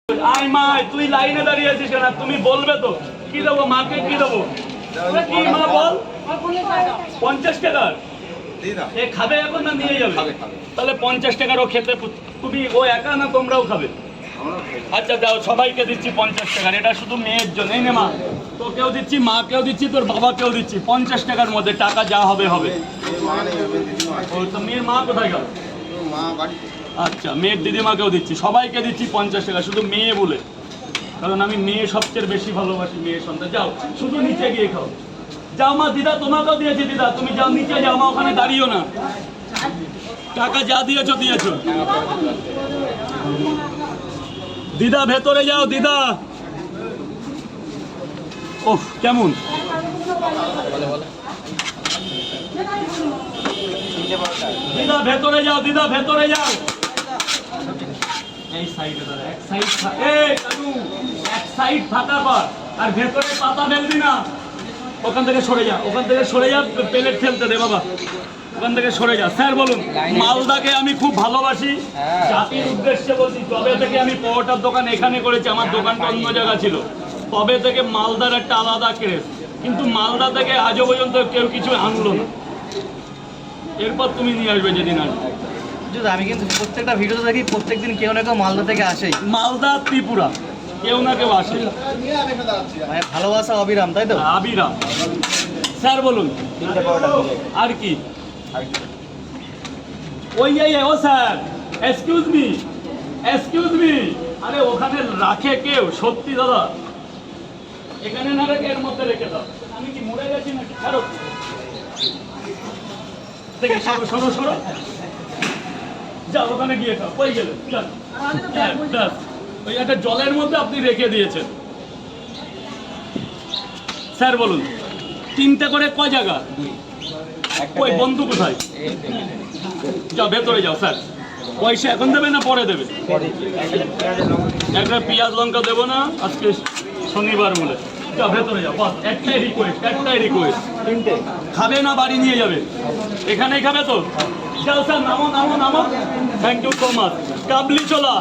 I মা তুই লাইনে দাঁড়িয়ে আছিস কেন? তুমি বলবে তো কি দেবো মাকে, কি দেবো? কি মা বল? 50 টাকার এ খাবে এখন না নিয়ে যাবে? তাহলে 50 টাকার ও খেতে, তুমি ও একা না তোমরাও খাবে? আচ্ছা দাও, সবাইকে দিচ্ছি 50 টাকার। এটা শুধু মেয়ের জন্য। এই নে মা, তোকেও দিচ্ছি, মাকেও দিচ্ছি, তোর বাবাকেও দিচ্ছি। 50 টাকার মধ্যে টাকা যা হবে হবে। ও তো মেয়ের মা কোথায় গেল? আচ্ছা, মেয়ের দিদিমাকেও দিচ্ছি, সবাইকে দিচ্ছি 50 টাকা, শুধু মেয়ে বলে, কারণ আমি মেয়ে সবচেয়ে বেশি ভালোবাসি, মেয়ে সন্তান। যাও শুধু নিচে গিয়ে খাও। যাও মা, দিদা তোমাকেও দিয়েছি, দিদা তুমি যাও নিচে যাও মা, ওখানে দাঁড়িও না। টাকা যা দিয়েছো দিয়েছো। দিদা ভেতরে যাও দিদা। ওহ কেমন? দিদা ভেতরে যাও, দিদা ভেতরে যাও। এই সাইডে দাঁড়া, এক সাইড এই কানু, এক সাইড ফাঁকা কর, আর ভেতরে পাতা ফেলবি না। ওখান থেকে সরে যা, ওখান থেকে সরে যা, প্লেট ফেলতে দে বাবা, ওখান থেকে সরে যা। স্যার বলুন। মালদাকে আমি খুব ভালোবাসি, জাতির উদ্দেশ্যে বলছি। তবে থেকে আমি পরোটার দোকান এখানে করেছি, আমার দোকানটা অন্য জায়গা ছিল। তবে থেকে মালদার একটা আলাদা ক্রেজ, কিন্তু মালদা থেকে আজও পর্যন্ত কেউ কিছু আনলো না। এরপর তুমি নিয়ে আসবে যেদিন আসবে। আমি কিন্তু প্রত্যেকটা ভিডিওতে দেখি প্রত্যেকদিন কেউ না কেউ মালদা থেকে আসে। মালদা ত্রিপুরা কেউ না কেউ আসে। মানে ভালোবাসা অবিরাম, তাই তো? আবিরাম। স্যার বলুন আর কি? ওই ও sir, excuse me, excuse me. আরে ওখানে রাখে কেউ? সত্যি দাদা, এখানে না রেখে এর মধ্যে রেখে দাও। আমি কি মরে গেছি নাকি? ছাড়ো দেখে, সরো সরো সরো, যাও ওখানে গিয়ে খাও। কই গেলে? ওই একটা জলের মধ্যে আপনি রেখে দিয়েছেন। স্যার বলুন, 3টে করে কয় জায়গা? ওই বন্ধু কোথায়? যাও ভেতরে যাও। স্যার পয়সা এখন দেবে না পরে দেবে? একটা পেঁয়াজ লঙ্কা দেবো না আজকে শনিবার বলে। যাও ভেতরে যাও, বাস একটাই রিকোয়েস্ট, একটাই রিকোয়েস্ট। খাবে না বাড়ি নিয়ে যাবে? এখানেই খাবে তো? যাও স্যার, নামো নামো নামো। Thank you so much. কাবলি ছোলা,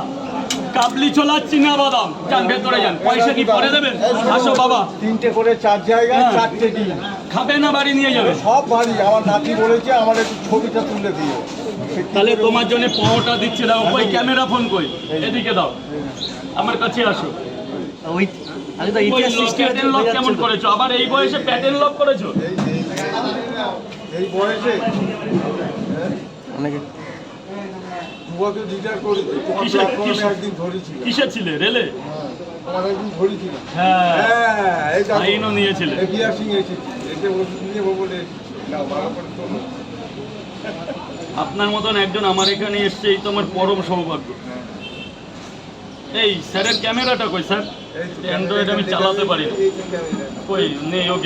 কাবলি ছোলা, চিনা বাদাম। যান ভেতরে যান, পয়সা কি পরে দেবেন? আসো বাবা। 3টে করে 4 জায়গায় 4টে ডিম। খাবে না বাড়ি নিয়ে যাবে? সব বাড়ি। আমার নাতি বলেছে আমার একটু ছবিটা তুলে দিও। তাহলে তোমার জন্য পরোটা দিচ্ছে। দাও, কই ক্যামেরা ফোন কই? এদিকে দাও, আমার কাছে আসো। ওই আগে তো ইতিহাস সৃষ্টি হয়েছে, প্যাটেল লক কেমন করেছো? আবার এই বয়সে প্যাটেল লক করেছো? এই বয়সে অনেকে তোমাকে ডিজার করেছি। তোমার প্ল্যাটফর্মে একদিন ধরেছিলাম। কিসে ছিলে? রেলে? তোমার একদিন ধরেছিলাম। হ্যাঁ, হ্যাঁ, এই দেখো। আইনও নিয়েছিলে। বিয়ার সিং এসেছি, এসে ওষুধ নিয়ে বলে নাও ভালো করে শোনো। আপনার মতন একজন আমার এখানে এসছে, এই তো আমার পরম সৌভাগ্য। এই স্যারের ক্যামেরাটা কই? স্যার অ্যান্ড্রয়েড আমি চালাতে পারি না। কই নেই, ওকে